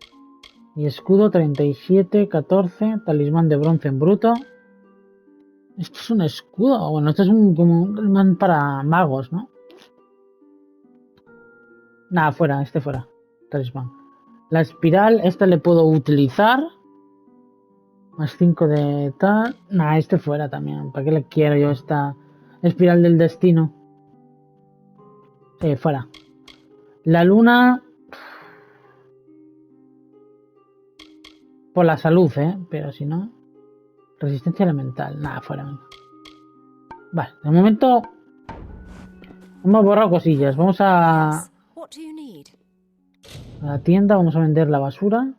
Speaker 1: Y escudo 37, 14. Talismán de bronce en bruto. Esto es un escudo. Bueno, esto es como un talismán para magos, ¿no? Nada, fuera, este fuera. Talismán. La espiral, esta le puedo utilizar. Más 5 de tal. Nada, este fuera también. ¿Para qué le quiero yo esta espiral del destino? Fuera. La luna... por la salud, pero si no... Resistencia elemental. Nada, fuera. Vale, de momento... hemos borrado cosillas. Vamos a la tienda. Vamos a vender la basura.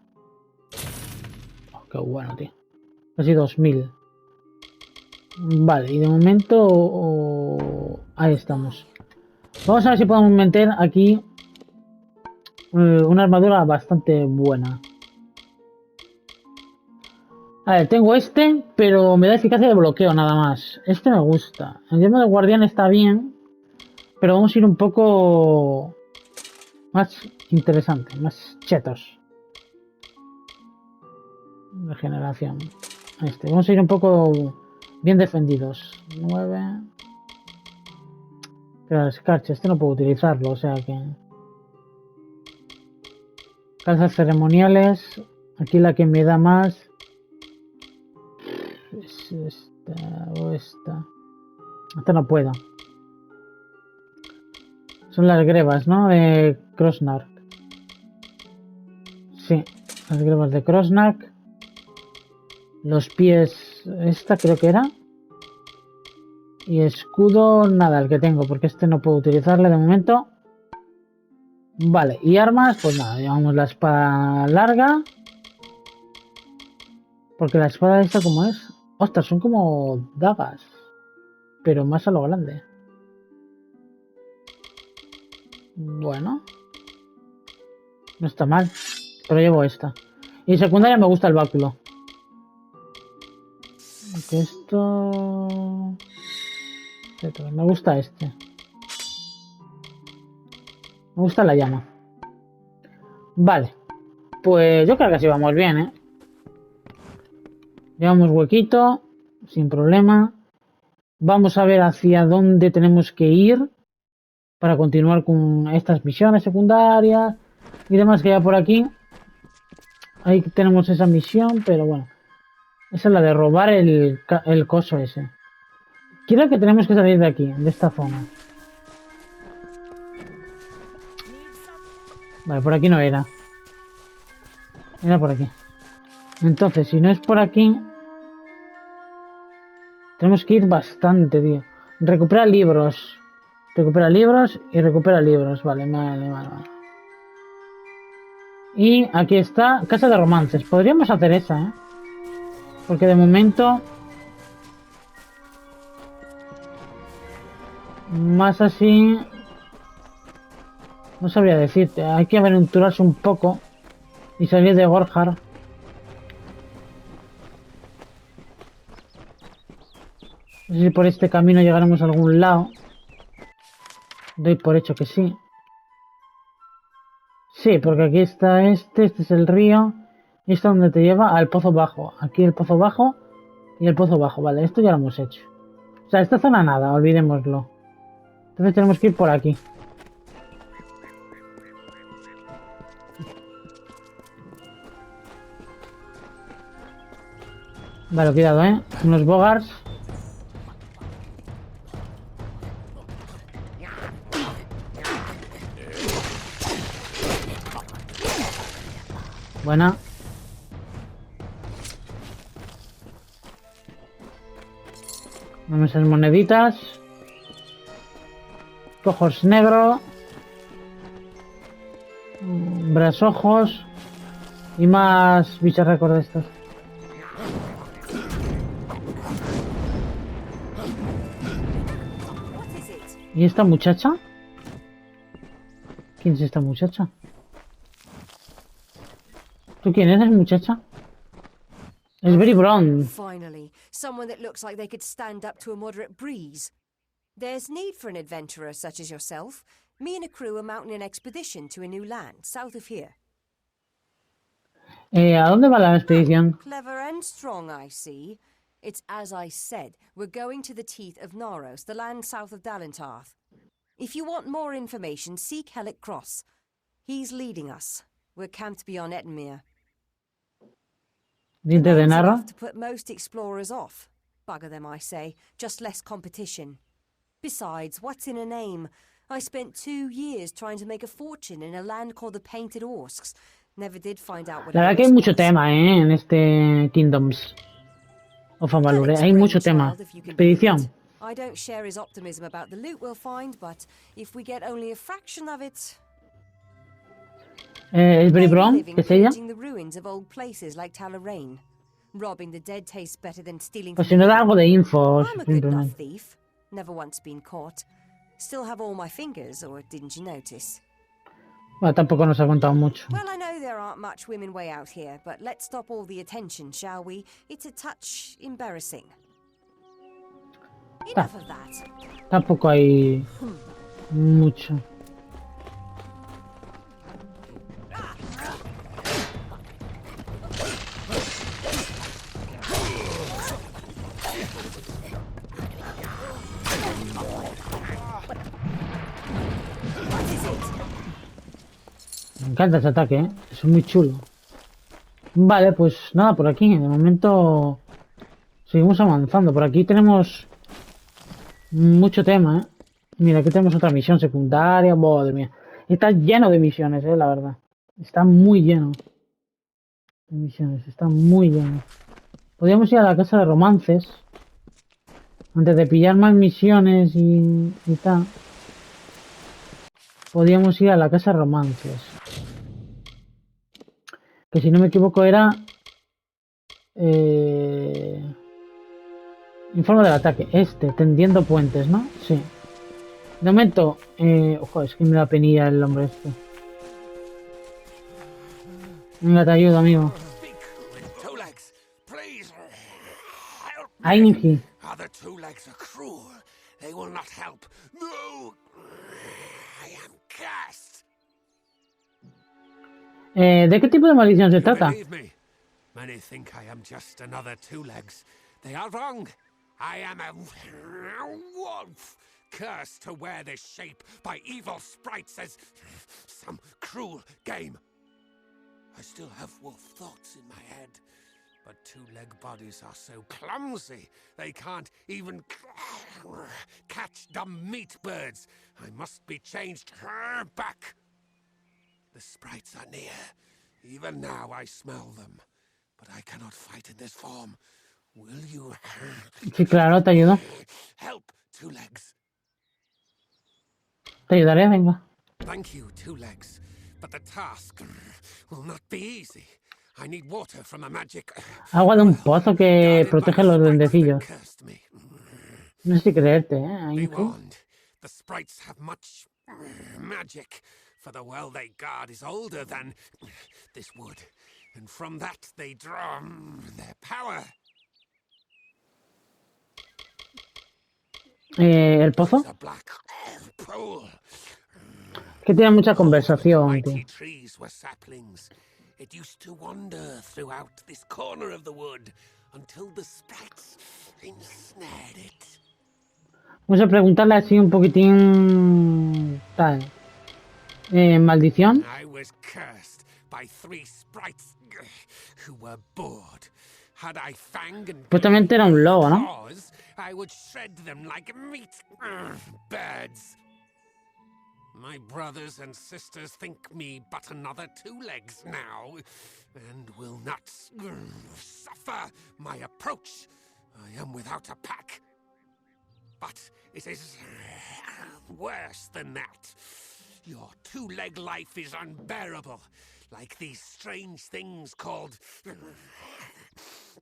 Speaker 1: Oh, qué bueno, tío. Casi 2000. Vale, y de momento... ahí estamos. Vamos a ver si podemos meter aquí... una armadura bastante buena. A ver, tengo este, pero me da eficacia de bloqueo nada más. Este me gusta. El yelmo de guardián está bien, pero vamos a ir un poco más interesante, más chetos. Regeneración. Vamos a ir un poco bien defendidos. 9. Pero escarcha, no puedo utilizarlo, o sea que... Calzas ceremoniales. Aquí la que me da más... Es esta o esta. Esta no puedo. Son las grebas, ¿no? De Krosnak. Sí, las grebas de Krosnak. Los pies... Esta creo que era. Y escudo, nada, el que tengo, porque este no puedo utilizarle de momento. Vale, y armas, pues nada, llevamos la espada larga. Porque la espada esta, ¿cómo es? Ostras, son como dagas. Pero más a lo grande. Bueno. No está mal. Pero llevo esta. Y secundaria me gusta el báculo. Aunque esto... Me gusta este. Me gusta la llama. Vale. Pues yo creo que así vamos bien, ¿eh? Llevamos huequito. Sin problema. Vamos a ver hacia dónde tenemos que ir. Para continuar con estas misiones secundarias. Y demás que ya por aquí. Ahí tenemos esa misión, pero bueno. Esa es la de robar el coso ese. Creo que tenemos que salir de aquí, de esta zona. Vale, por aquí no era. Era por aquí. Entonces, si no es por aquí... Tenemos que ir bastante, tío. Recupera libros. Recupera libros y recupera libros. Vale, vale. Y aquí está, casa de romances. Podríamos hacer esa, ¿eh? Porque de momento... Más así... No sabría decirte. Hay que aventurarse un poco. Y salir de Gorjar. No sé si por este camino llegaremos a algún lado. Doy por hecho que sí. Sí, porque aquí está este es el río. Y esto donde te lleva al pozo bajo. Aquí el pozo bajo y el pozo bajo. Vale, esto ya lo hemos hecho. O sea, esta zona nada, olvidémoslo. Entonces tenemos que ir por aquí. Vale, cuidado, unos bogars. Buena. Dame esas moneditas. Ojos negros. Brasojos. Y más bicharracos de estos. ¿Y esta muchacha? ¿Quién es esta muchacha? ¿Tú quién eres, muchacha? Es very brown.
Speaker 5: Finally, someone that looks like they could stand up to a moderate breeze. There's need for an adventurer such as yourself. Me and a crew are mounting an expedition to a new land, south of here.
Speaker 1: ¿A dónde va la expedición?
Speaker 5: Clever and strong, I see. It's as I said, we're going to the teeth of Naros, the land south of Dalentarth. If you want more information, seek Hellick Cross. He's leading us. We're camped beyond Ettenmere.
Speaker 1: Diente de narra.
Speaker 5: To put most explorers off. Bugger them, I say. Just less competition. Besides, what's in a name? I spent 2 years trying to make a fortune in a land called the Painted Orsks. Never did find out what.
Speaker 1: La verdad que hay mucho tema, en este Kingdoms of Amalur. Hay mucho tema. Expedición.
Speaker 5: I don't share his optimism about the loot we'll find, but if we get only a fraction of it.
Speaker 1: ¿Es very brown? ¿Qué es ella?
Speaker 5: The ruins of old places like Talarain. Robbing the dead tastes better than stealing.
Speaker 1: Pues si no da algo de info,
Speaker 5: I'm a good enough
Speaker 1: simplemente.
Speaker 5: thief. Never once been caught. Still have all my fingers, or didn't you notice?
Speaker 1: Bueno, tampoco nos ha contado mucho.
Speaker 5: Well, I know there aren't much women way out here, but let's stop all the attention, shall we? It's a touch embarrassing. Enough of that.
Speaker 1: Tampoco hay mucho. encanta ese ataque, ¿eh? Es muy chulo. Vale, pues nada, por aquí. De momento seguimos avanzando. Por aquí tenemos mucho tema, ¿eh? Mira, aquí tenemos otra misión secundaria. Madre mía. Está lleno de misiones, la verdad. Está muy lleno de misiones. Está muy lleno. Podríamos ir a la casa de romances. Antes de pillar más misiones y tal. Podríamos ir a la casa de romances. Que si no me equivoco era... informe del ataque. Tendiendo puentes, ¿no? Sí. De momento... ojo, es que me da penilla el hombre este. Venga, te ayudo, amigo.
Speaker 2: Two legs, please help me.
Speaker 1: Ainji.
Speaker 2: Other two legs are cruel. They will not help. No, I am cursed.
Speaker 1: ¿De qué tipo de maldición se trata?
Speaker 2: Believe me, many think I am just another two legs. They are wrong. I am a wolf, cursed to wear this shape by evil sprites as some cruel game. I still have wolf thoughts in my head, but two-leg bodies are so clumsy they can't even catch dumb meat birds. I must be changed back. The sprites are near. Even now I smell them, but I cannot fight in this form. Will you
Speaker 1: Sí, claro, te ayudo.
Speaker 2: help, two legs?
Speaker 1: Te ayudaré, venga.
Speaker 2: Thank you, two legs. But the task will not be easy. I need water from a magic
Speaker 1: Agua de un pozo que
Speaker 2: guarded by
Speaker 1: protege
Speaker 2: the
Speaker 1: a los
Speaker 2: sprites
Speaker 1: duendecillos.
Speaker 2: that cursed me.
Speaker 1: No sé si creerte,
Speaker 2: Be
Speaker 1: Ainji.
Speaker 2: warned, the sprites have much magic, for the well they guard is older than this wood, and from that they draw their power.
Speaker 1: ¿El pozo?
Speaker 2: It's a black pool.
Speaker 1: Que tiene mucha
Speaker 2: The
Speaker 1: conversación,
Speaker 2: mighty
Speaker 1: tío.
Speaker 2: trees were saplings. It used to wander throughout this corner of the wood until the sprites ensnared it.
Speaker 1: Vamos a preguntarle así un poquitín... Tal. ¿Maldición?
Speaker 2: I was cursed by three sprites who were bored. Had I fang and
Speaker 1: Supuestamente era un lobo, ¿no?
Speaker 2: claws, I would shred them like meat birds. My brothers and sisters think me but another two legs now, and will not suffer my approach. I am without a pack. But it is worse than that. Your two-leg life is unbearable, like these strange things called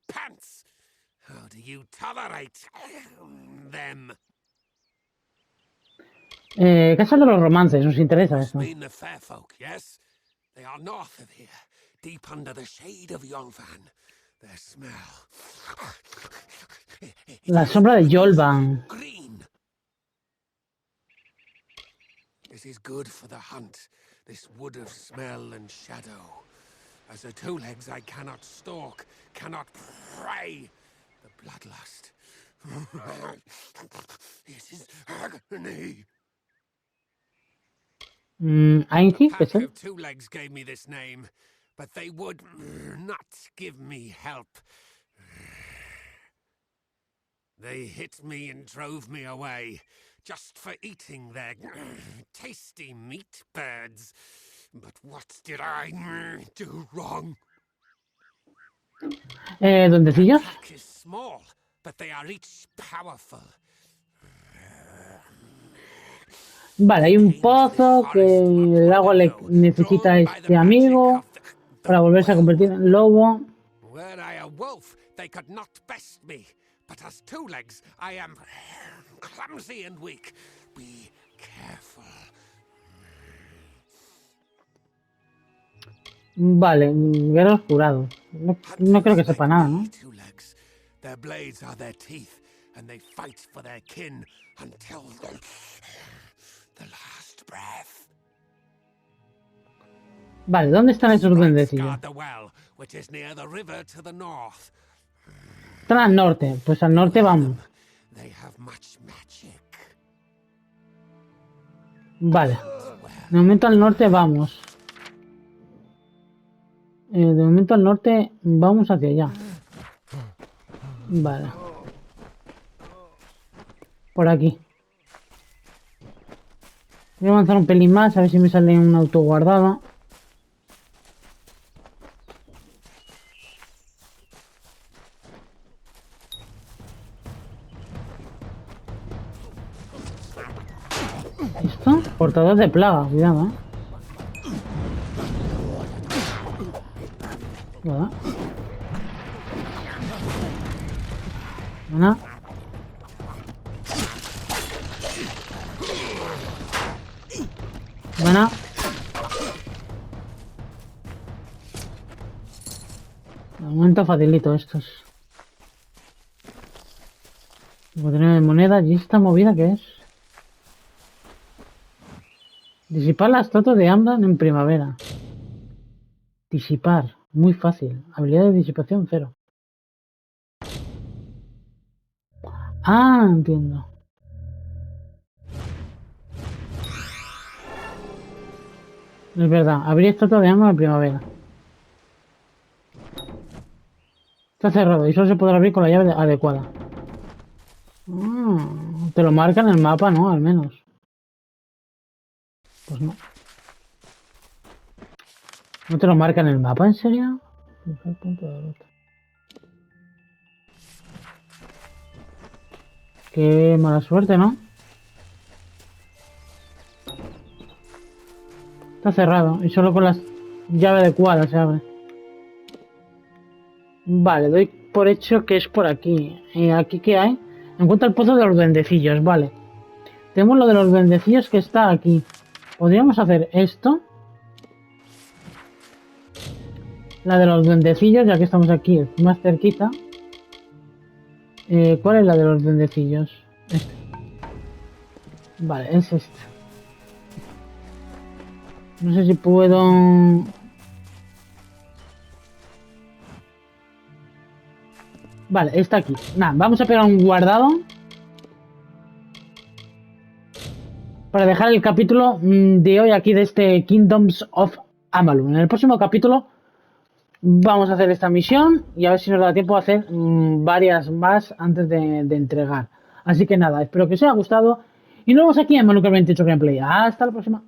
Speaker 2: pants. How do you tolerate them?
Speaker 1: Casa de los romances, nos interesa
Speaker 2: Must
Speaker 1: eso.
Speaker 2: mean the fair folk, yes? They are north of here, deep under the shade of Yolvan. Their smell.
Speaker 1: La sombra de Yolvan.
Speaker 2: Green. This is good for the hunt, this wood of smell and shadow. As a two legs I cannot stalk, cannot prey. The bloodlust. This is agony.
Speaker 1: Ainji, ¿qué
Speaker 2: Pack
Speaker 1: es él?
Speaker 2: of two legs gave me this name, but they would not give me help. They hit me and drove me away, just for eating their tasty meat birds. But what did I do wrong?
Speaker 1: ¿Duendecillos?
Speaker 2: Pack is small, but they are each powerful.
Speaker 1: Vale, hay un pozo que el agua le necesita a este amigo para volverse a convertir en lobo.
Speaker 2: Were I a wolf, they could not best me. But as two legs, I am clumsy and weak. Be careful.
Speaker 1: Vale, guerreros jurados. No creo que sepa nada, ¿no?
Speaker 2: Two legs. Their blades are their teeth, and they fight for their kin until the last breath.
Speaker 1: Vale, ¿dónde están esos duendecillos?
Speaker 2: Guard the well, which is near the river to the north.
Speaker 1: Están al norte, pues al norte vamos.
Speaker 2: They have much magic.
Speaker 1: Vale, de momento al norte vamos. De momento al norte vamos hacia allá. Vale. Por aquí. Voy a avanzar un pelín más, a ver si me sale un auto guardado. ¿Esto? Portador de plaga, cuidado, Bueno. Una. Buena. De momento facilito estos. Voy a tener moneda y esta movida que es. Disipar las totas de Amdan en primavera. Disipar. Muy fácil. Habilidad de disipación 0. Ah, entiendo. Es verdad. Abrir estatua de Amdan en primavera. Está cerrado y solo se podrá abrir con la llave adecuada. Te lo marca en el mapa, ¿no? Al menos. Pues no. ¿No te lo marca en el mapa, en serio? Qué mala suerte, ¿no? Está cerrado y solo con la llave adecuada se abre. Vale, doy por hecho que es por aquí. ¿Aquí qué hay? Encuentra el pozo de los duendecillos, vale. Tenemos lo de los duendecillos que está aquí. ¿Podríamos hacer esto? La de los duendecillos, ya que estamos aquí más cerquita. ¿Cuál es la de los duendecillos? Este. Vale, es este. No sé si puedo... Vale, está aquí. Nada, vamos a pegar un guardado. Para dejar el capítulo de hoy aquí de este Kingdoms of Amalur. En el próximo capítulo vamos a hacer esta misión y a ver si nos da tiempo a hacer varias más antes de entregar. Así que nada, espero que os haya gustado y nos vemos aquí en Conviértete Gameplay. Hasta la próxima.